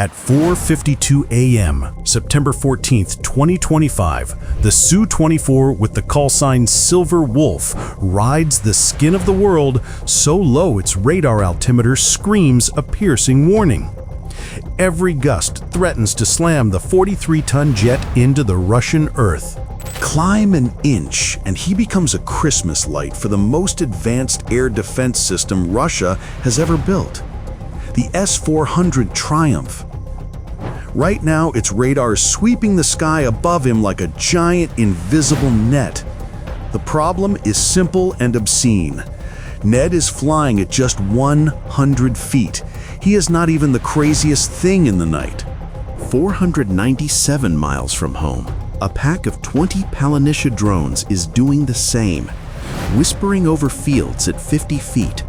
At 4:52 a.m., September 14th, 2025, the Su-24 with the call sign Silver Wolf rides the skin of the world so low its radar altimeter screams a piercing warning. Every gust threatens to slam the 43-ton jet into the Russian earth. Climb an inch, and he becomes a Christmas light for the most advanced air defense system Russia has ever built. The S-400 Triumph. Right now, its radar is sweeping the sky above him like a giant invisible net. The problem is simple and obscene. Ned is flying at just 100 feet. He is not even the craziest thing in the night. 497 miles from home, a pack of 20 Palanitia drones is doing the same, whispering over fields at 50 feet.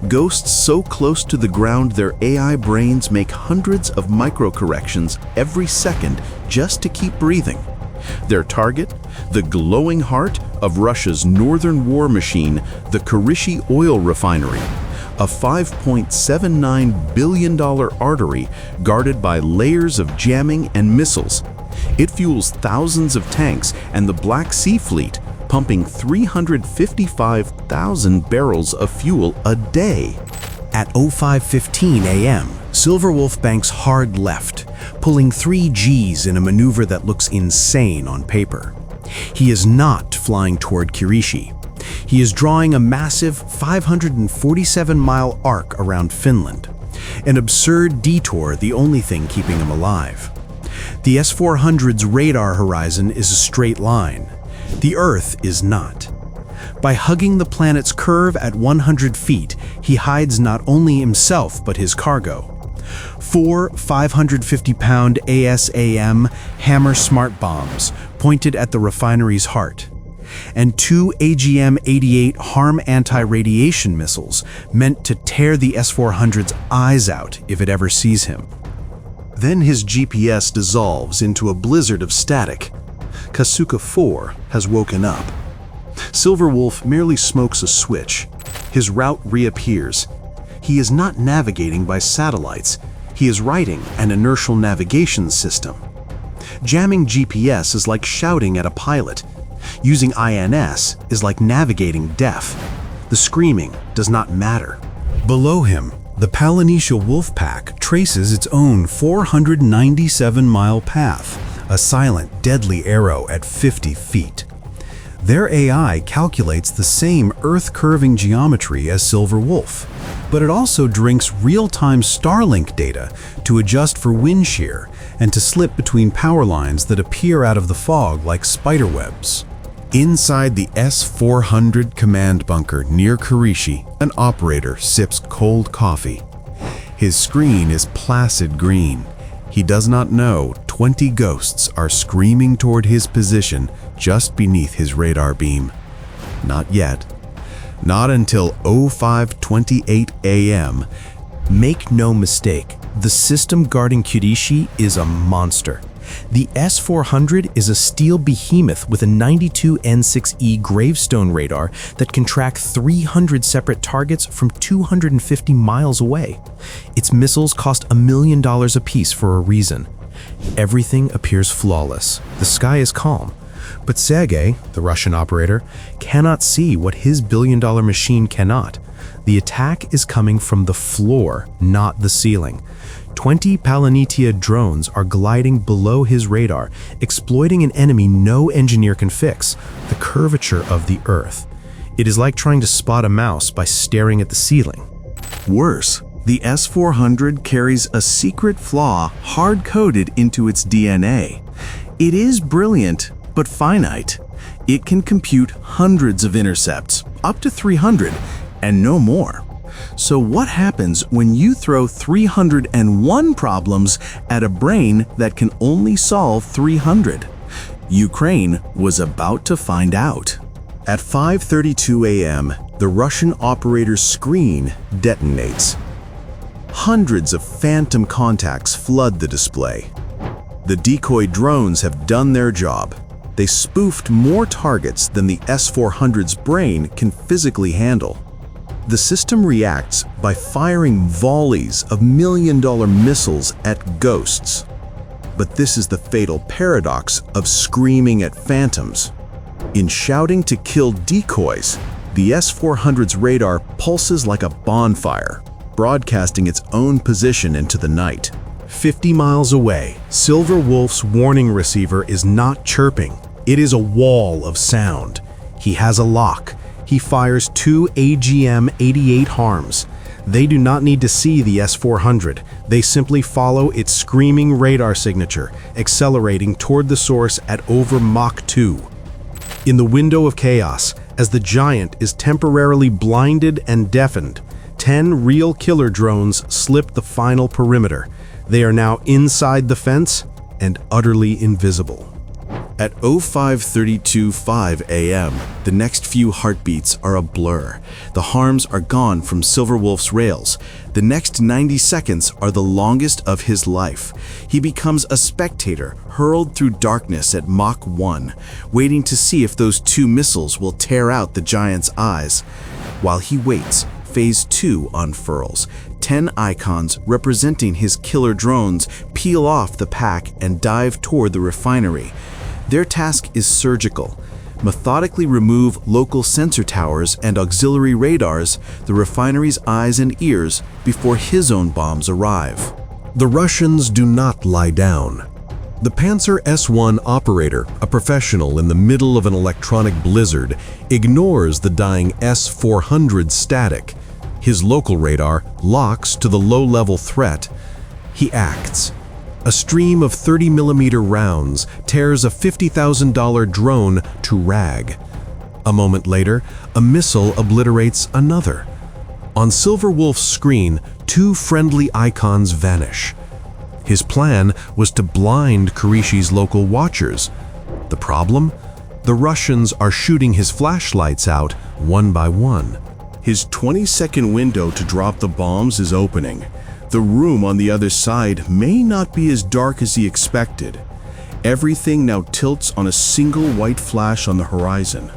Ghosts so close to the ground their AI brains make hundreds of micro-corrections every second just to keep breathing. Their target? The glowing heart of Russia's northern war machine, the Kurishi oil refinery, a $5.79 billion artery guarded by layers of jamming and missiles. It fuels thousands of tanks and the Black Sea Fleet, pumping 355,000 barrels of fuel a day. At 05:15 a.m., Silver Wolf banks hard left, pulling 3 Gs in a maneuver that looks insane on paper. He is not flying toward Kurishi. He is drawing a massive 547-mile arc around Finland, an absurd detour the only thing keeping him alive. The S-400's radar horizon is a straight line. The Earth is not. By hugging the planet's curve at 100 feet, he hides not only himself but his cargo. 4 550-pound ASAM Hammer smart bombs pointed at the refinery's heart, and 2 AGM-88 harm anti-radiation missiles meant to tear the S-400's eyes out if it ever sees him. Then his GPS dissolves into a blizzard of static. Kasuka 4 has woken up. Silver Wolf merely smokes a switch. His route reappears. He is not navigating by satellites. He is writing an inertial navigation system. Jamming GPS is like shouting at a pilot. Using INS is like navigating deaf. The screaming does not matter. Below him, the Palanitia wolf pack traces its own 497-mile path, a silent, deadly arrow at 50 feet. Their AI calculates the same Earth-curving geometry as Silver Wolf, but it also drinks real-time Starlink data to adjust for wind shear and to slip between power lines that appear out of the fog like spiderwebs. Inside the S-400 command bunker near Kurishi, an operator sips cold coffee. His screen is placid green. He does not know 20 ghosts are screaming toward his position just beneath his radar beam. Not yet. Not until 05:28 a.m. Make no mistake, the system guarding Kurishi is a monster. The S-400 is a steel behemoth with a 92 N6E gravestone radar that can track 300 separate targets from 250 miles away. Its missiles cost $1 million apiece for a reason. Everything appears flawless. The sky is calm. But Sergei, the Russian operator, cannot see what his billion-dollar machine cannot. The attack is coming from the floor, not the ceiling. 20 Palanitia drones are gliding below his radar, exploiting an enemy no engineer can fix, the curvature of the Earth. It is like trying to spot a mouse by staring at the ceiling. Worse, the S-400 carries a secret flaw hard-coded into its DNA. It is brilliant, but finite. It can compute hundreds of intercepts, up to 300, and no more. So what happens when you throw 301 problems at a brain that can only solve 300? Ukraine was about to find out. At 5:32 a.m., the Russian operator's screen detonates. Hundreds of phantom contacts flood the display. The decoy drones have done their job. They spoofed more targets than the S-400's brain can physically handle. The system reacts by firing volleys of million-dollar missiles at ghosts. But this is the fatal paradox of screaming at phantoms. In shouting to kill decoys, the S-400's radar pulses like a bonfire, broadcasting its own position into the night. 50 miles away, Silver Wolf's warning receiver is not chirping. It is a wall of sound. He has a lock. He fires 2 AGM-88 harms. They do not need to see the S-400. They simply follow its screaming radar signature, accelerating toward the source at over Mach 2. In the window of chaos, as the giant is temporarily blinded and deafened, 10 real killer drones slip the final perimeter. They are now inside the fence and utterly invisible. At 05:32:05 a.m., the next few heartbeats are a blur. The harms are gone from Silver Wolf's rails. The next 90 seconds are the longest of his life. He becomes a spectator hurled through darkness at Mach 1, waiting to see if those 2 missiles will tear out the giant's eyes. While he waits, Phase 2 unfurls. 10 icons representing his killer drones peel off the pack and dive toward the refinery. Their task is surgical. Methodically remove local sensor towers and auxiliary radars, the refinery's eyes and ears, before his own bombs arrive. The Russians do not lie down. The Panzer S-1 operator, a professional in the middle of an electronic blizzard, ignores the dying S-400 static. His local radar locks to the low-level threat. He acts. A stream of 30mm rounds tears a $50,000 drone to rag. A moment later, a missile obliterates another. On Silver Wolf's screen, 2 friendly icons vanish. His plan was to blind Kureishi's local watchers. The problem? The Russians are shooting his flashlights out one by one. His 20-second window to drop the bombs is opening. The room on the other side may not be as dark as he expected. Everything now tilts on a single white flash on the horizon.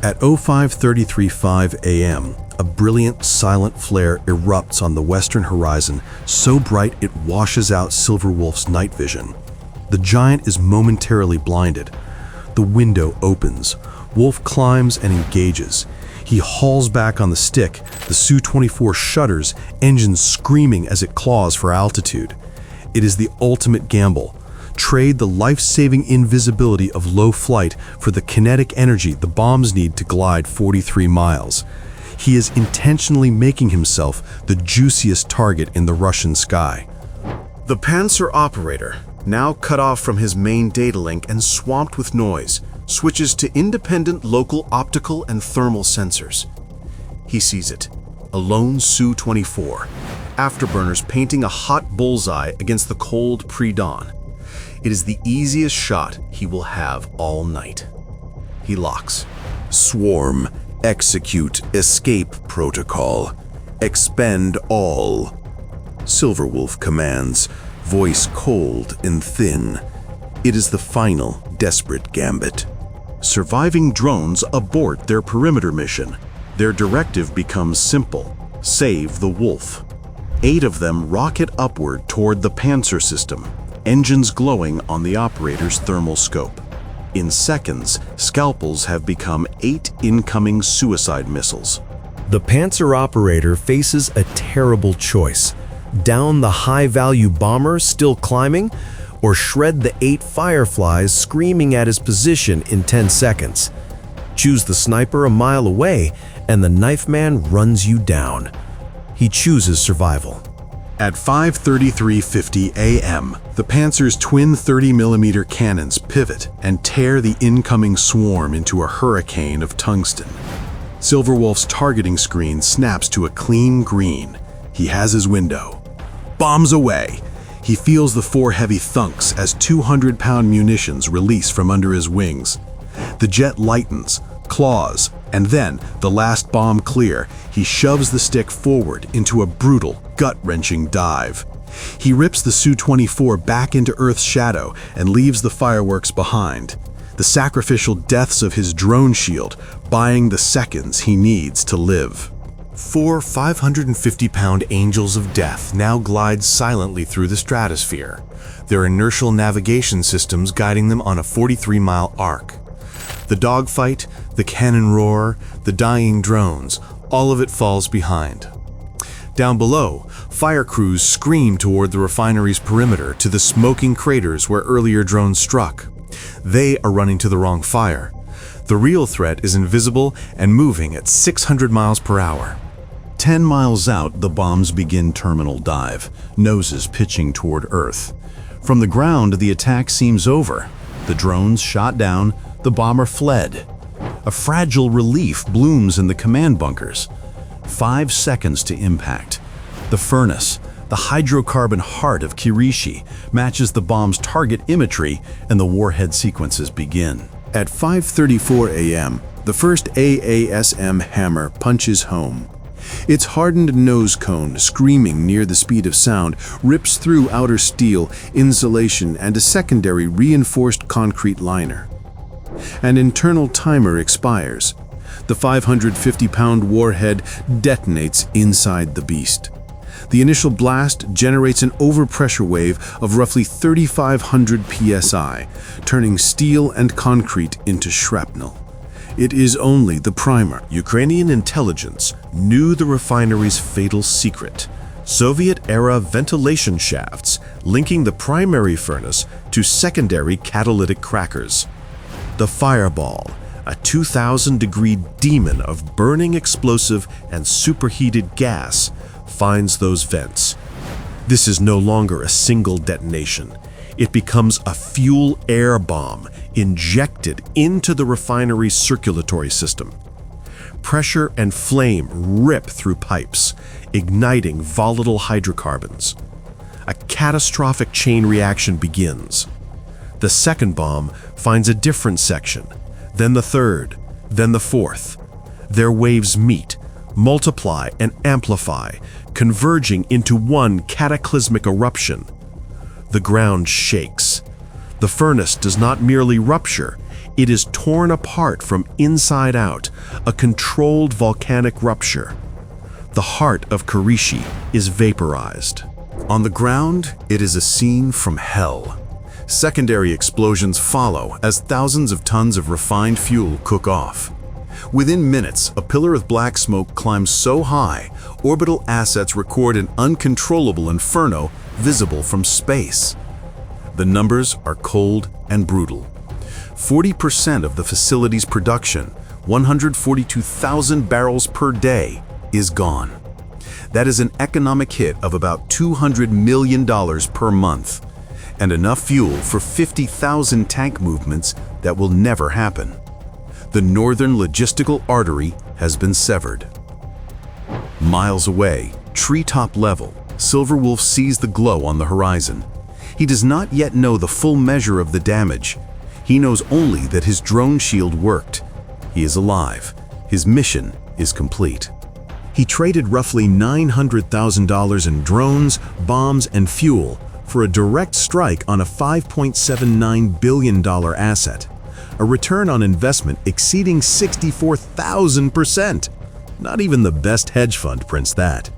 At 05:33:05 a.m., a brilliant, silent flare erupts on the western horizon, so bright it washes out Silver Wolf's night vision. The giant is momentarily blinded. The window opens. Wolf climbs and engages. He hauls back on the stick. The Su-24 shudders, engines screaming as it claws for altitude. It is the ultimate gamble. Trade the life-saving invisibility of low flight for the kinetic energy the bombs need to glide 43 miles. He is intentionally making himself the juiciest target in the Russian sky. The Panzer operator, now cut off from his main data link and swamped with noise, switches to independent local optical and thermal sensors. He sees it, a lone Su-24, afterburners painting a hot bullseye against the cold pre-dawn. It is the easiest shot he will have all night. He locks. Swarm, execute escape protocol. Expend all. Silver Wolf commands, voice cold and thin. It is the final, desperate gambit. Surviving drones abort their perimeter mission. Their directive becomes simple: save the wolf. 8 of them rocket upward toward the Panzer system, engines glowing on the operator's thermal scope. In seconds, scalpels have become 8 incoming suicide missiles. The Panzer operator faces a terrible choice: down the high-value bomber still climbing, or shred the 8 fireflies screaming at his position in 10 seconds. Choose the sniper a mile away, and the knife man runs you down. He chooses survival. At 5:33:50 a.m., the Panzer's twin 30mm cannons pivot and tear the incoming swarm into a hurricane of tungsten. Silver Wolf's targeting screen snaps to a clean green. He has his window. Bombs away! He feels the 4 heavy thunks as 200-pound munitions release from under his wings. The jet lightens, claws, and then, the last bomb clear, he shoves the stick forward into a brutal, gut-wrenching dive. He rips the Su-24 back into Earth's shadow and leaves the fireworks behind. The sacrificial deaths of his drone shield, buying the seconds he needs to live. Four 550-pound angels of death now glide silently through the stratosphere, their inertial navigation systems guiding them on a 43-mile arc. The dogfight, the cannon roar, the dying drones, all of it falls behind. Down below, fire crews scream toward the refinery's perimeter to the smoking craters where earlier drones struck. They are running to the wrong fire. The real threat is invisible and moving at 600 miles per hour. 10 miles out, the bombs begin terminal dive, noses pitching toward Earth. From the ground, the attack seems over. The drones shot down, the bomber fled. A fragile relief blooms in the command bunkers. 5 seconds to impact. The furnace, the hydrocarbon heart of Kirishi, matches the bomb's target imagery, and the warhead sequences begin. At 5:34 a.m., the first AASM hammer punches home. Its hardened nose cone, screaming near the speed of sound, rips through outer steel, insulation, and a secondary reinforced concrete liner. An internal timer expires. The 550-pound warhead detonates inside the beast. The initial blast generates an overpressure wave of roughly 3,500 psi, turning steel and concrete into shrapnel. It is only the primer. Ukrainian intelligence knew the refinery's fatal secret: Soviet-era ventilation shafts linking the primary furnace to secondary catalytic crackers. The fireball, a 2,000-degree demon of burning explosive and superheated gas, finds those vents. This is no longer a single detonation. It becomes a fuel-air bomb injected into the refinery's circulatory system. Pressure and flame rip through pipes, igniting volatile hydrocarbons. A catastrophic chain reaction begins. The second bomb finds a different section, then the third, then the fourth. Their waves meet, multiply, and amplify, converging into one cataclysmic eruption. The ground shakes. The furnace does not merely rupture, it is torn apart from inside out, a controlled volcanic rupture. The heart of Kirishi is vaporized. On the ground, it is a scene from hell. Secondary explosions follow as thousands of tons of refined fuel cook off. Within minutes, a pillar of black smoke climbs so high, orbital assets record an uncontrollable inferno visible from space. The numbers are cold and brutal. 40% of the facility's production, 142,000 barrels per day, is gone. That is an economic hit of about $200 million per month, and enough fuel for 50,000 tank movements that will never happen. The northern logistical artery has been severed. Miles away, treetop level, Silverwolf sees the glow on the horizon. He does not yet know the full measure of the damage. He knows only that his drone shield worked. He is alive. His mission is complete. He traded roughly $900,000 in drones, bombs, and fuel for a direct strike on a $5.79 billion asset, a return on investment exceeding 64,000%. Not even the best hedge fund prints that.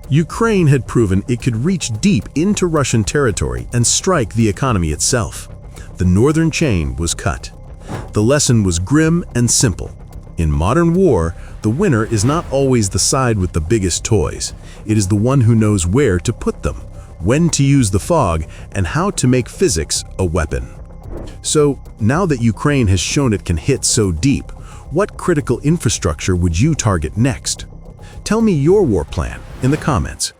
Ukraine had proven it could reach deep into Russian territory and strike the economy itself. The northern chain was cut. The lesson was grim and simple. In modern war, the winner is not always the side with the biggest toys. It is the one who knows where to put them, when to use the fog, and how to make physics a weapon. So, now that Ukraine has shown it can hit so deep, what critical infrastructure would you target next? Tell me your war plan in the comments.